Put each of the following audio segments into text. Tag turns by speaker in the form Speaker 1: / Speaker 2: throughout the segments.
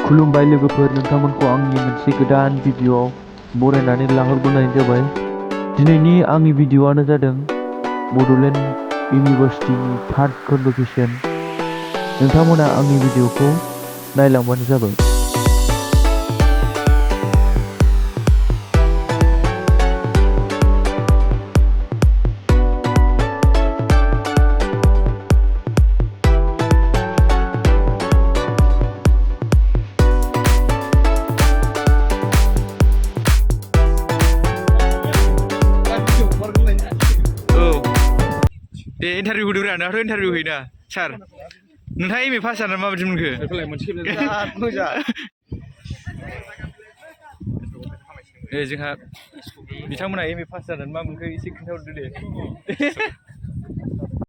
Speaker 1: खुलुमबाय लोगोफोर, नोंथांमोनखौ आंनि मोनसे गोदान भिडिअ'आव बरायनानै लाहरबोनाय जाबाय। दिनैनि आंनि भिडिअ'आनो जादों बड'लेण्ड इउनिभार्सिटिनि थार्ड कनभकेसन। नोंथांमोना आंनि भिडिअ'खौ नायलांबानो जाबाय।
Speaker 2: दे इन्टारभिउ होदो रा, नोंहाथ' इन्टारभिउ होयोना सार। नोंथाङा एम ए पास जानानै माबायदि मोनखो? जोंहा बिथांमोना एम ए पास जानानै मा मोनखो एसे खिन्थाहरदो दे।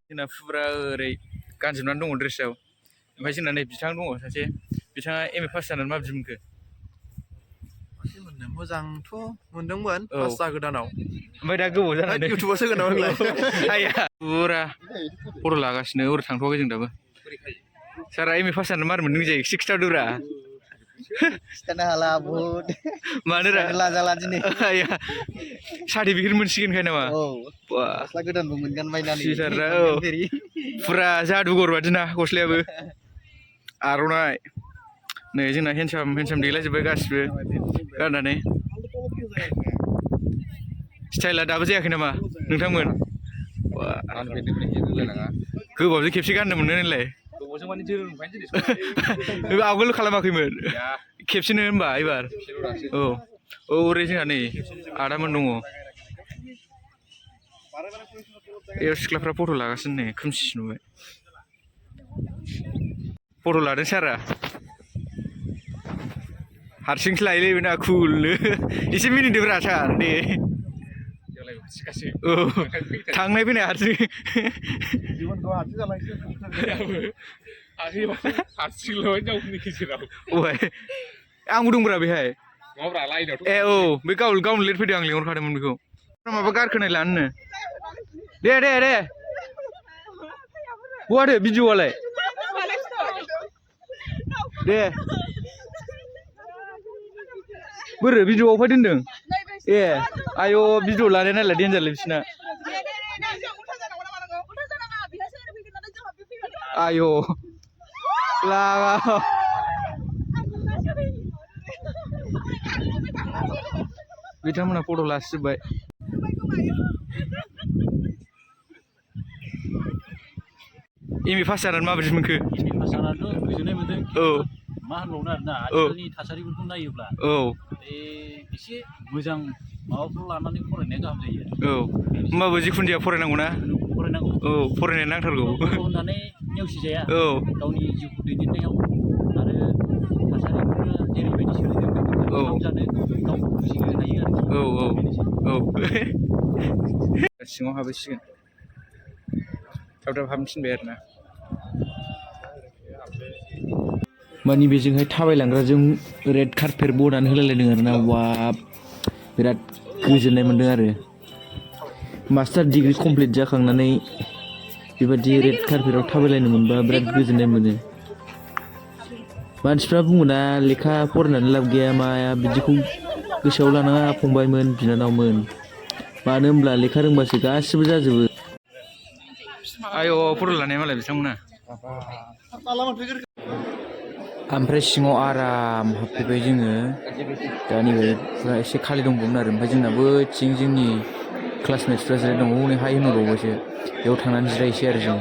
Speaker 2: जोंना फुरा ओरै गानजोबनानै दङ ड्रेसआव। ओमफ्राय जोंना नै बिथां दङ सासे, बिथाङा एम ए पास जानानै माबायदि मोनखो?
Speaker 3: मोजांथ' मोनदोंमोन पास जागोदानाव,
Speaker 2: ओमफ्राय दा गोबाव जानानै
Speaker 3: इउटुबावसो होगोन नामा होनलाय?
Speaker 2: फुरा फट' लागासिनो, ओरै थांथ'वाखै जों दाबो। सारा एम ए पास जानानै मार मोनदों जायो, एसे खिथाहरदोब्रा।
Speaker 3: खिथानो हाला बहुद
Speaker 2: मानोरा
Speaker 3: लाजाला दिनै।
Speaker 2: सार्टिफिकेट मोनसिगोनखाय नामा?
Speaker 3: गस्ला गोदानबो मोनगोन बायनानै।
Speaker 2: फुरा जादुगर बादि ना गस्लायाबो। आर'नाइ नै जोंना हेन्डसाम देलायजोब्बाय गासिबो गाननानै। स्टाइला दाबो जायाखै नामा नोंथांमोन? गोबावजों खेबसे गाननो मोनो होनलाय। आवगोल खालामाखैमोन खेबसेनो होनबा एबार? औ ओरै जोंहा नै आदामोन दङ। बेयाव सिख्लाफ्रा फट' लागासिनो, नै खोमसि नुबाय। फट' लादों सारा। हारसिंसो लायोलै बेना कुलनो। एसे मिनिदोब्रा सार दे। औ थांनाय फैनाय हारसिं। आंबो दंब्रा बेहाय। ए औ बे गावनो लेट फैदों, आं लिंहरखादोंमोन बेखौ। माबा गारखोनाय लानोनो। दे दे दे बहाथो भिडिअ'आलाय? दे बोरो भिडिअ' अफाय दोनदों? ए आय' भिडिअ' लानाय नालाय देनजारलै बिसिना। आय' लागा बिथांमोना फट' लासिजोब्बाय। एम ए पास जानानै माबायदि मोनखो?
Speaker 4: पास जानानैथ' गोजोननाय मोनदों।
Speaker 2: औ
Speaker 4: मा होनबावनो आरोना, आथिखालनि थासारिफोरखौ नायोब्ला
Speaker 2: औ
Speaker 4: एसे मोजां माबाफ्राव लानानै फरायनाया गाहाम जायो।
Speaker 2: औ होमबाबो जिखुनु जाया फरायनांगौ ना?
Speaker 4: फरायनांगौ।
Speaker 2: औ फरायनाय नांथारगौ।
Speaker 4: होननानै नेवसिजाया।
Speaker 2: औ
Speaker 4: गावनि जिउखौ दैदेननायाव आरो थासारिफोरा जेरैबायदि सोलिदों बेफोरखौ खालामजानो गावखौ बुजिनो हायो आरो।
Speaker 2: औ औ औ सिङाव हाबहैसिगोन। थाब थाब हाबनो थिनबाय आरोना। मानि बेजोंहाय थाबायलांग्राजों रेड कार्पेट बनानै होलायलायदों आरोना। वाब बिराद गोजोननाय मोनदों आरो। मास्टार डिग्रि कमप्लिट जाखांनानै बेबादि रेड कार्पेटआव थाबायलायनो मोनबा बिराद गोजोननाय मोनो। मानसिफ्रा बुङोना लेखा फरायनानै लाब गैया माया, बिदिखौ गोसोआव लानाङा फंबायमोन बिनानावमोन। मानो होनब्ला लेखा रोंबासो गासिबो जाजोबो। आय' फट' लानाय मालाय बिथांमोना। ओमफ्राय सिङाव आराम हाबफैबाय जोङो। दा नैबे फुरा एसे खालि दंबावोमोन आरो। ओमफ्राय जोंना बैथिं जोंनि क्लासमेट्सफ्रा जिरायना दङ, हनै हाय होनहरबावबायसो। बेयाव थांनानै जिरायसै आरो जों।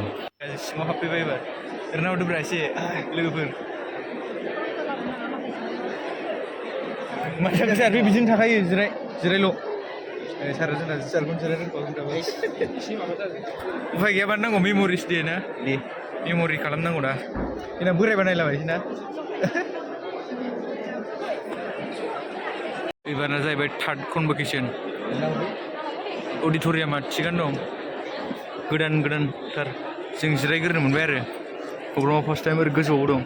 Speaker 2: सिङाव हाबफैबाय एबार। एरना हरदोब्रा एसे लोगोफोर। माथो सार बे बिदिनो थाखायो, जिरायल'। सारा जोंना सारखौनो जिराय रोंबावगोन दाबो। उफाय गैयाबा नांगौ मेम'रिस दे ना, दे मेम'रि खालामनांगौ ना। जोंना बोरायबा नायलाबायसै ना। एबारना जाहैबाय थार्ड कनभकेसन। अडिट'रियामा थिगानो दं, गोदानथार। जों जिरायग्रोनो मोनबाय आरो। प्रग्रामाव फार्स्ट टाइम ओरै गोजौआव दं।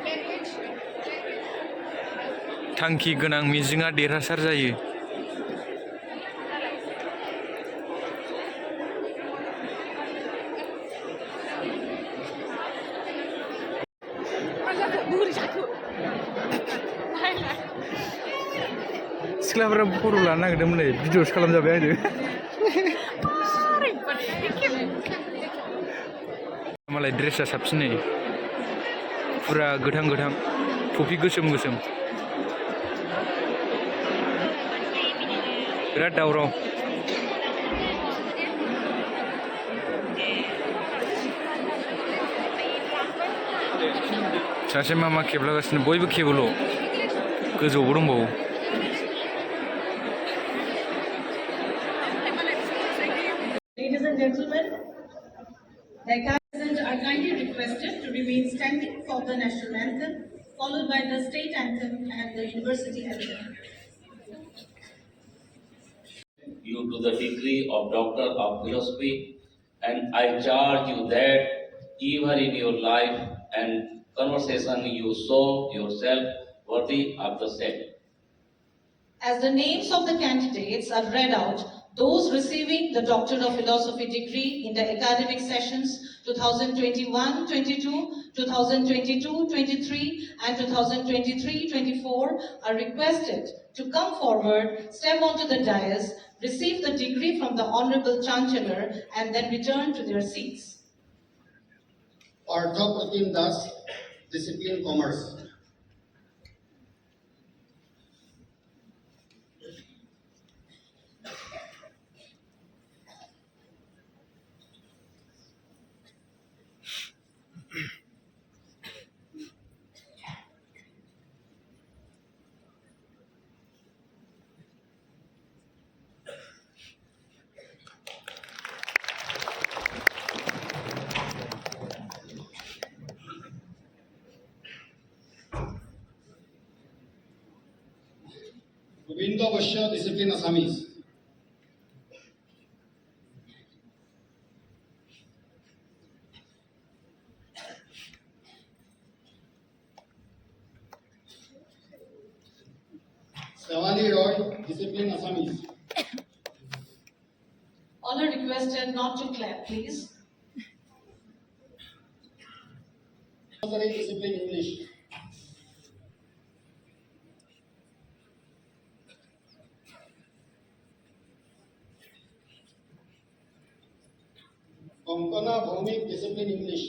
Speaker 2: थांखि गोनां मिजिंआ देरहासार जायो। सिख्लाफोरा फट' लानो नागिरदोंमोन भिडिअ'सो खालामजाबाय आंजों मालाय ड्रेसा साबसिन नै फुरा गोथां गोथां टफि गोसोम गोसोम बिराद दावराव सासे मा खेबलागासिनो बयबो खेबोल' गोजौआवबो दंबावो
Speaker 5: Ladies and gentlemen, the contestants are kindly requested to remain standing for the national anthem, followed by the state anthem and the university anthem.
Speaker 6: You to the degree of Doctor of Philosophy, and I charge you that ever in your life and conversation you show yourself worthy of the same.
Speaker 5: As the names of the candidates are read out, those receiving the Doctor of Philosophy degree in the academic sessions 2021-22, 2022-23 and 2023-24 are requested to come forward, step onto the dais, receive the degree from the Honorable Chancellor and then return to their seats.
Speaker 7: Our top 15 thus, discipline commerce. Govinda Vashya, discipline Assamese. Savali Roy, discipline Assamese.
Speaker 5: All are requested not to clap, please.
Speaker 7: Discipline English. Konkana Bhomik, discipline English.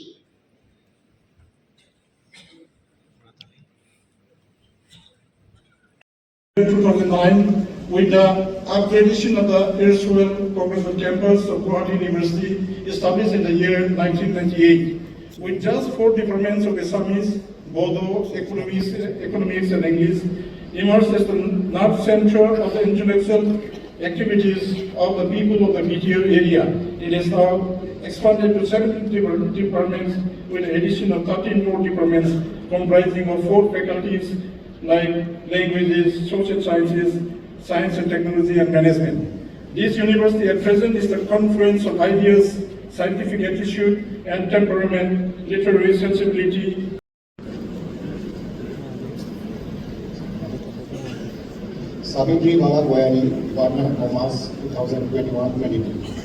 Speaker 8: 2009, with the upgradation of the erstwhile Postgraduate campus of Guwahati University, established in the year 1998. With just 4 departments of Assamese, Bodo, Economics and English, emerged as the north center of the intellectual activities of the people of the BTO area. It is now expanded to 17 departments with the addition of 13 more departments comprising of 4 faculties like languages, social sciences, science and technology and management. This university at present is the confluence of ideas, scientific attitude and temperament, literary sensibility.
Speaker 7: Savitri Bala Goyani, Department of Commerce, 2021-22.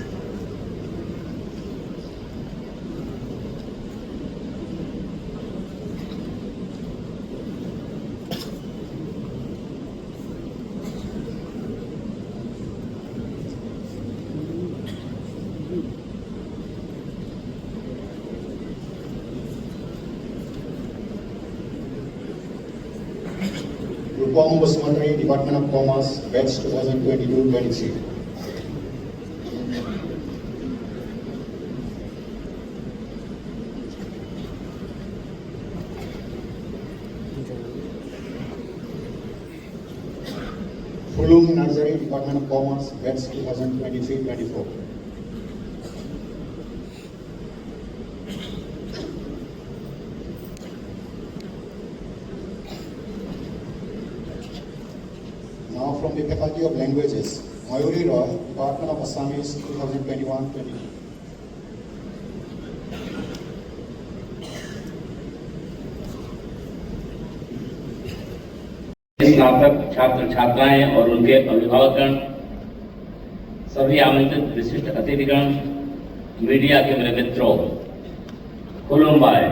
Speaker 7: Rupam Basmantri, Department of Commerce, batch 2022-23. Fulum Nursery, Department of Commerce, batch 2023-24. Now from the Faculty of Languages, Mayuri Roy, Department of Assamese, 2021-22.
Speaker 6: स्नातक छात्र छात्राएं और उनके अभिभावकगण, सभी आमंत्रित विशिष्ट अतिथिगण, media के मेरे मित्रों, खुलुमबाय।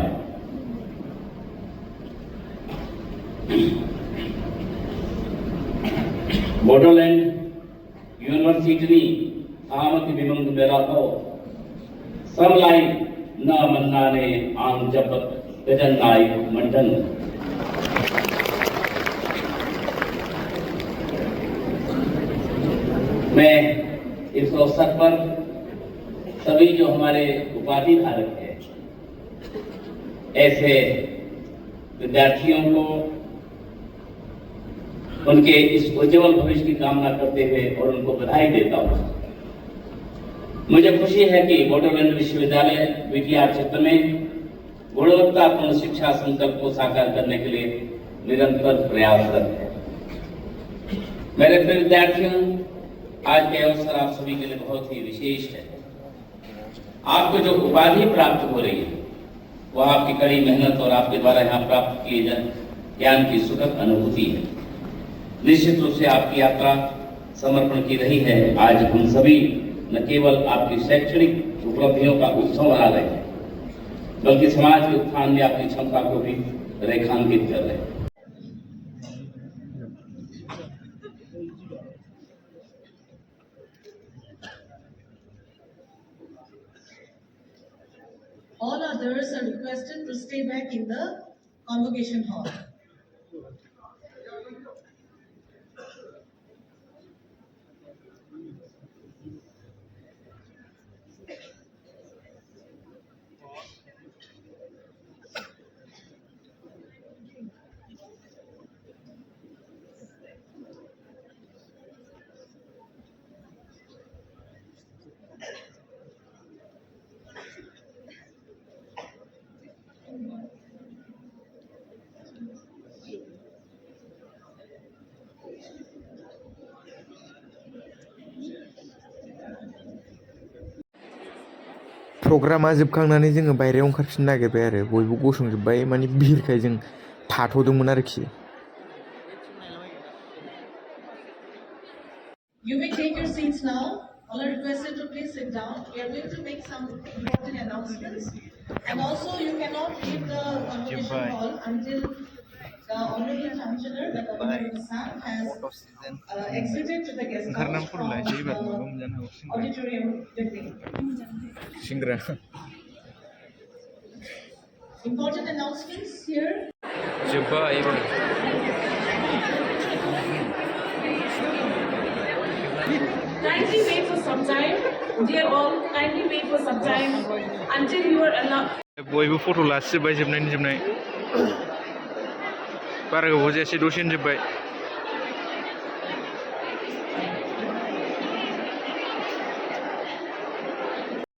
Speaker 6: बोडोलैंड यूनिवर्सिटी आमति बिमंग बेरातो समलाई न मन्नाने आम जपत गजन नायक मंडन। मैं इस अवसर पर सभी जो हमारे उपाधि धारक हैं ऐसे विद्यार्थियों को उनके इस उज्जवल भविष्य की कामना करते हुए और उनको बधाई देता हूँ। मुझे खुशी है कि बोडोलैंड विश्वविद्यालय विज्ञान क्षेत्र में गुणवत्तापूर्ण शिक्षा संकल्प को साकार करने के लिए निरंतर प्रयासरत है। मेरे प्रिय विद्यार्थियों, आज के अवसर आप सभी के लिए बहुत ही विशेष है। आपको जो उपाधि प्राप्त हो रही है वो आपकी कड़ी मेहनत और आपके द्वारा यहाँ प्राप्त किए ज्ञान की सुखद अनुभूति है। निश्चित रूप से आपकी यात्रा समर्पण की रही है। आज हम सभी न केवल आपकी शैक्षणिक उपलब्धियों का उत्सव मना रहे हैं बल्कि समाज के उत्थान में आपकी क्षमता को भी रेखांकित कर रहे हैं।
Speaker 5: All others are requested to stay back in the convocation hall.
Speaker 1: प्रग्रामा जोबखांनानै जोङो बायहेरायाव ओंखारफिननो नागिरबाय आरो बयबो गसंजोब्बाय माने भिरखाय जों थाथ'दोंमोन आरोखि।
Speaker 5: You may take your seats now. All are requested to please sit down. We are going to make some important announcements. And also, you cannot leave the convocation hall until the Honorable Chancellor, the Governor of Assam, has exited to the guest house from the auditorium building. Important announcements here. Kindly wait for some time, dear all. Kindly wait for some time until you are allowed.
Speaker 1: बयबो फट' लासिजोब्बाय जोबनायनि जोबनाय बारा गोबाव जायासै दसेनो जोब्बाय।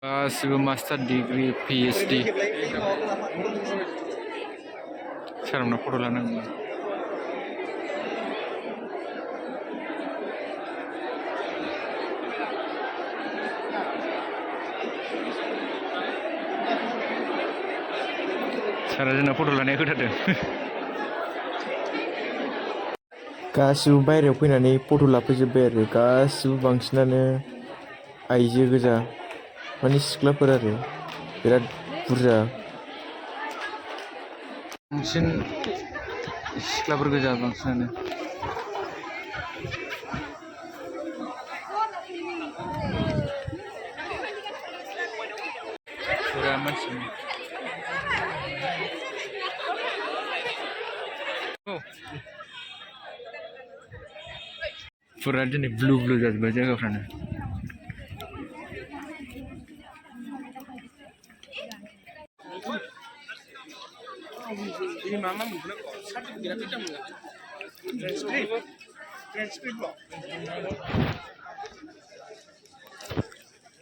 Speaker 1: गासिबो master degree PhD सारमोनहा फट' लानांगौ। सारा जोंना फट' लानाया खोथादों। गासिबो बायहेरायाव फैनानै फट' लाफैजोब्बाय आरो गासिबो बांसिनानो आइजो गोजा माने सिख्लाफोर आरो बिराद बुरजा बांसिन सिख्लाफोर गोजा बांसिनानो। फुरा मानसि फुरा दिनै ब्लु जाजोब्बाय जायगाफ्रानो।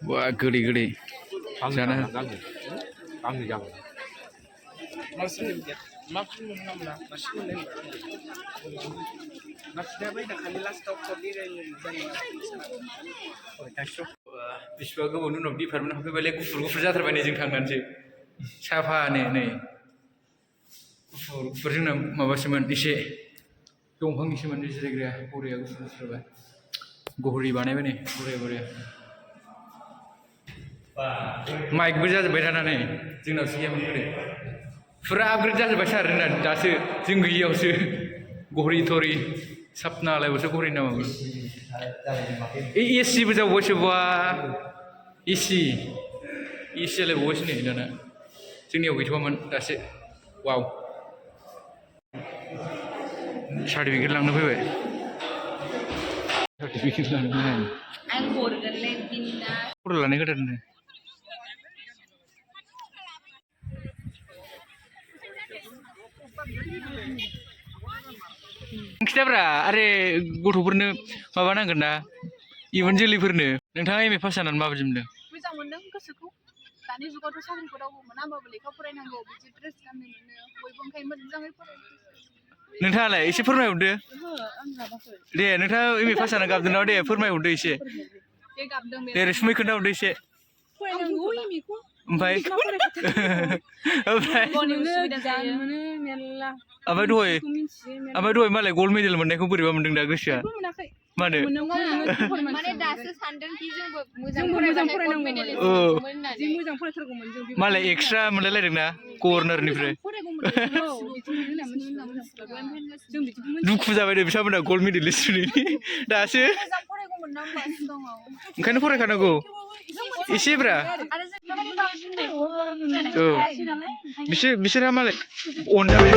Speaker 1: wah गोदै जाना बिसिबा गोबावनि उनाव डिपार्टमेन्ट हाबफैबायलै गुफुर जाथारबाय नै जों थांनानैसो साफानो नै गुफुर जोंना माबासोमोन एसे दंफांनिसोमोन जिरायग्राया बरिया गुफुर जाबाय गहरि बानायबाय नै बरिया माइकबो जाजोब्बाय दाना नै जोंनावसो गैयामोन गोदो फुरा आपग्रेड जाजोब्बाय सार जोंना दासो जों गैयियावसो
Speaker 2: घरि थरि सापनालायबोसो घरि नामामोन एसिबो जाबावबायसो बा एसि जालायबावबायसो नै दाना जोंनियाव गैथ'वामोन दासो वाव सार्टिफिकेट लांनो फैबाय सार्टिफिकेट लांनो फैबाय
Speaker 9: आं हरगोनलै बिना
Speaker 2: फट' लानाय खोथानो खिथाब्रा आरे गथ'फोरनो माबा नांगोन ना इयुन जोलैफोरनो नोंथाङा एम ए पास जानानै माबायदि मोनदों
Speaker 9: मोजां मोनदों गोसोखौ दानि जुगावथ' साख्रिखौ रावबो मोना होमबाबो लेखा फरायनांगौ बिदि ड्रेस गाननो मोनो बयबो ओंखायनो मोजाङै फरायदों
Speaker 2: नोंथाङालाय एसे फोरमायहरदो
Speaker 9: आं गाबाखै
Speaker 2: दे नोंथाङा एम ए पास जाना गाबदों नामा दे फोरमायहरदो एसे
Speaker 9: बे गाबदों
Speaker 2: दे रसुमै खोन्थाहरदो एसे
Speaker 9: फरायनांगौ एमएखौ
Speaker 2: ओमफ्राय
Speaker 9: उसुबिदा जायो मोनो मेरला
Speaker 2: ओमफ्राय दहाय मालाय गल्ड मेडेल मोननायखौ बोरैबा मोनदों दा गोसोआ
Speaker 9: मोनाखै
Speaker 2: मानो
Speaker 9: माने दासो सानदों कि जोंबो मोजां फरायनांगौ जि मोजां फरायथारगौमोन जों
Speaker 2: मालाय एक्सट्रा मोनलायलायदों ना गवर्नरनिफ्राय दुखु जाबाय दे बिसामोना गल्ड मेडेलिस्ट दासो ओंखायनो फरायखानांगौ एसेब्रा बिसोरहा मालाय अनजाबाय